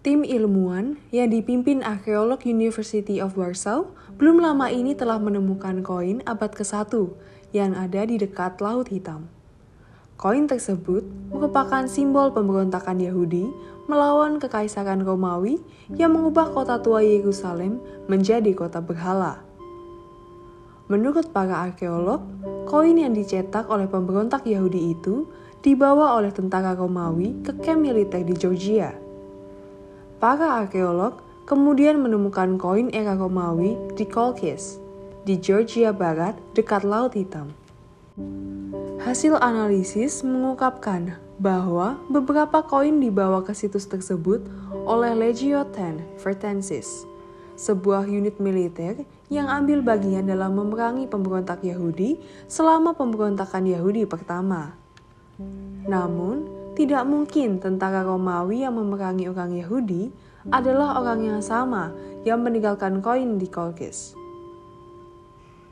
Tim ilmuwan yang dipimpin arkeolog University of Warsaw belum lama ini telah menemukan koin abad ke-1 yang ada di dekat Laut Hitam. Koin tersebut merupakan simbol pemberontakan Yahudi melawan Kekaisaran Romawi yang mengubah kota tua Yerusalem menjadi kota berhala. Menurut para arkeolog, koin yang dicetak oleh pemberontak Yahudi itu dibawa oleh tentara Romawi ke kamp militer di Georgia. Para arkeolog kemudian menemukan koin era Romawi di Kolchis, di Georgia Barat dekat Laut Hitam. Hasil analisis mengungkapkan bahwa beberapa koin dibawa ke situs tersebut oleh Legio X Fretensis, sebuah unit militer yang ambil bagian dalam memerangi pemberontak Yahudi selama pemberontakan Yahudi pertama. Namun, tidak mungkin tentara Romawi yang memerangi orang Yahudi adalah orang yang sama yang meninggalkan koin di Kolchis.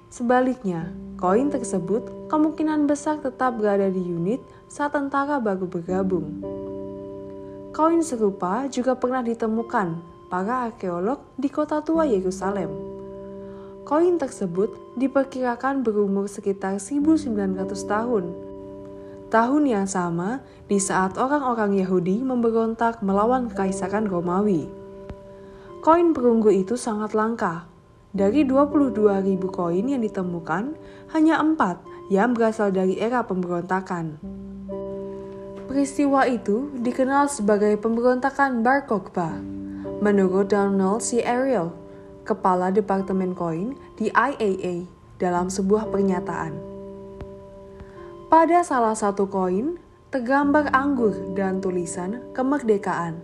Sebaliknya, koin tersebut kemungkinan besar tetap berada di unit saat tentara baru bergabung. Koin serupa juga pernah ditemukan para arkeolog di kota tua Yerusalem. Koin tersebut diperkirakan berumur sekitar 1900 tahun. Tahun yang sama di saat orang-orang Yahudi memberontak melawan Kekaisaran Romawi. Koin perunggu itu sangat langka. Dari 22.000 koin yang ditemukan, hanya 4 yang berasal dari era pemberontakan. Peristiwa itu dikenal sebagai pemberontakan Bar Kokhba, menurut Donald C. Ariel, Kepala Departemen Koin di IAA, dalam sebuah pernyataan. Pada salah satu koin, tergambar anggur dan tulisan kemerdekaan.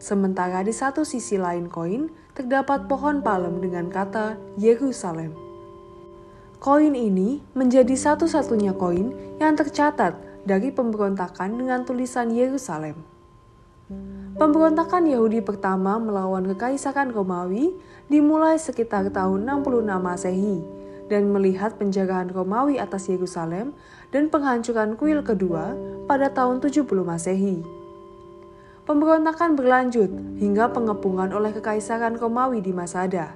Sementara di satu sisi lain koin, terdapat pohon palem dengan kata Yerusalem. Koin ini menjadi satu-satunya koin yang tercatat dari pemberontakan dengan tulisan Yerusalem. Pemberontakan Yahudi pertama melawan Kekaisaran Romawi dimulai sekitar tahun 66 Masehi, dan melihat penjarahan Romawi atas Yerusalem dan penghancuran kuil kedua pada tahun 70 Masehi. Pemberontakan berlanjut hingga pengepungan oleh Kekaisaran Romawi di Masada,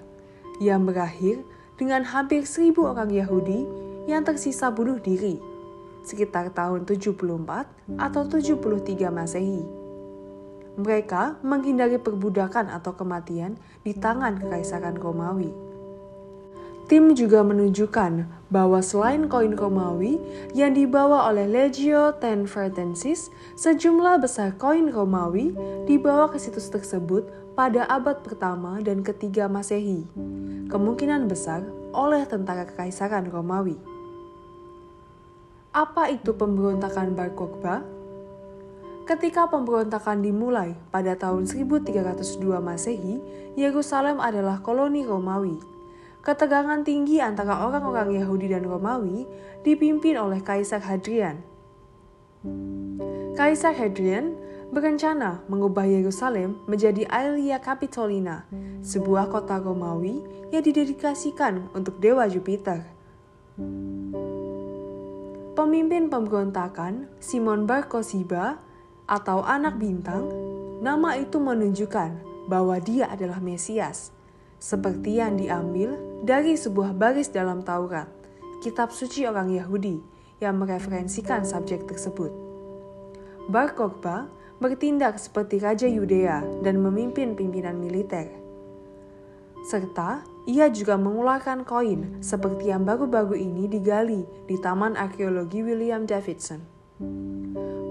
yang berakhir dengan hampir 1.000 orang Yahudi yang tersisa bunuh diri, sekitar tahun 74 atau 73 Masehi. Mereka menghindari perbudakan atau kematian di tangan Kekaisaran Romawi. Tim juga menunjukkan bahwa selain koin Romawi yang dibawa oleh Legio X Fretensis, sejumlah besar koin Romawi dibawa ke situs tersebut pada abad pertama dan ketiga Masehi, kemungkinan besar oleh tentara Kekaisaran Romawi. Apa itu pemberontakan Bar Kokhba? Ketika pemberontakan dimulai pada tahun 1302 Masehi, Yerusalem adalah koloni Romawi. Ketegangan tinggi antara orang-orang Yahudi dan Romawi dipimpin oleh Kaisar Hadrian. Kaisar Hadrian berencana mengubah Yerusalem menjadi Aelia Capitolina, sebuah kota Romawi yang didedikasikan untuk dewa Jupiter. Pemimpin pemberontakan, Simon Bar Kokhba atau anak bintang, nama itu menunjukkan bahwa dia adalah Mesias, seperti yang diambil dari sebuah baris dalam Taurat, kitab suci orang Yahudi yang mereferensikan subjek tersebut. Bar Kokhba bertindak seperti Raja Yudea dan memimpin pimpinan militer. Serta ia juga mengeluarkan koin seperti yang baru-baru ini digali di Taman Arkeologi William Davidson.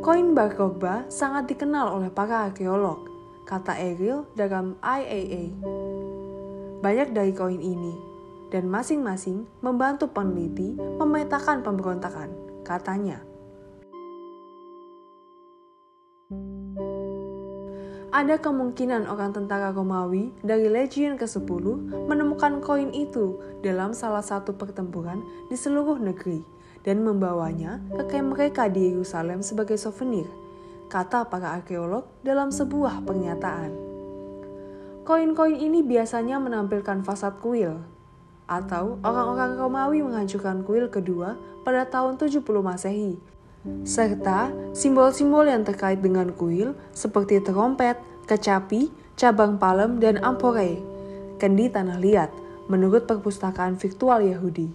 Koin Bar Kokhba sangat dikenal oleh para arkeolog, kata Ariel dalam IAA. Banyak dari koin ini, dan masing-masing membantu peneliti memetakan pemberontakan, katanya. Ada kemungkinan orang tentara Romawi dari Legion ke-10 menemukan koin itu dalam salah satu pertempuran di seluruh negeri dan membawanya ke kamp mereka di Yerusalem sebagai souvenir, kata para arkeolog dalam sebuah pernyataan. Koin-koin ini biasanya menampilkan fasad kuil, atau orang-orang Romawi menghancurkan kuil kedua pada tahun 70 Masehi, serta simbol-simbol yang terkait dengan kuil seperti trompet, kecapi, cabang Palem dan Amphorae, kendi tanah liat, menurut perpustakaan virtual Yahudi.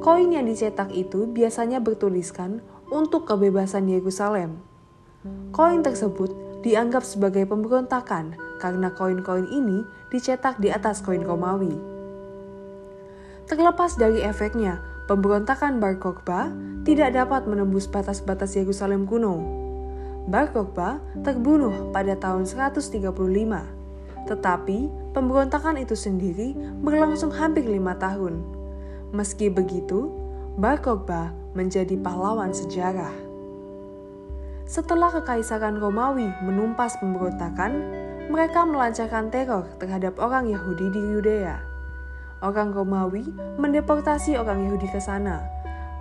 Koin yang dicetak itu biasanya bertuliskan untuk kebebasan Yerusalem. Koin tersebut dianggap sebagai pemberontakan karena koin-koin ini dicetak di atas koin Romawi. Terlepas dari efeknya, pemberontakan Bar Kokhba tidak dapat menembus batas-batas Yerusalem kuno. Bar Kokhba terbunuh pada tahun 135, tetapi pemberontakan itu sendiri berlangsung hampir 5 tahun. Meski begitu, Bar Kokhba menjadi pahlawan sejarah. Setelah Kekaisaran Romawi menumpas pemberontakan, mereka melancarkan teror terhadap orang Yahudi di Yudea. Orang Romawi mendeportasi orang Yahudi ke sana,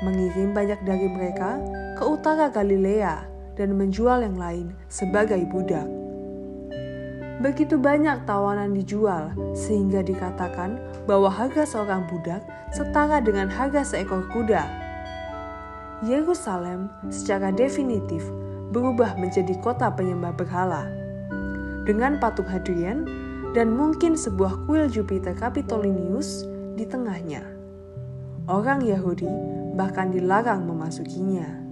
mengirim banyak dari mereka ke utara Galilea dan menjual yang lain sebagai budak. Begitu banyak tawanan dijual sehingga dikatakan bahwa harga seorang budak setara dengan harga seekor kuda. Yerusalem secara definitif berubah menjadi kota penyembah berhala. Dengan patung Hadrian dan mungkin sebuah kuil Jupiter Capitolinus di tengahnya. Orang Yahudi bahkan dilarang memasukinya.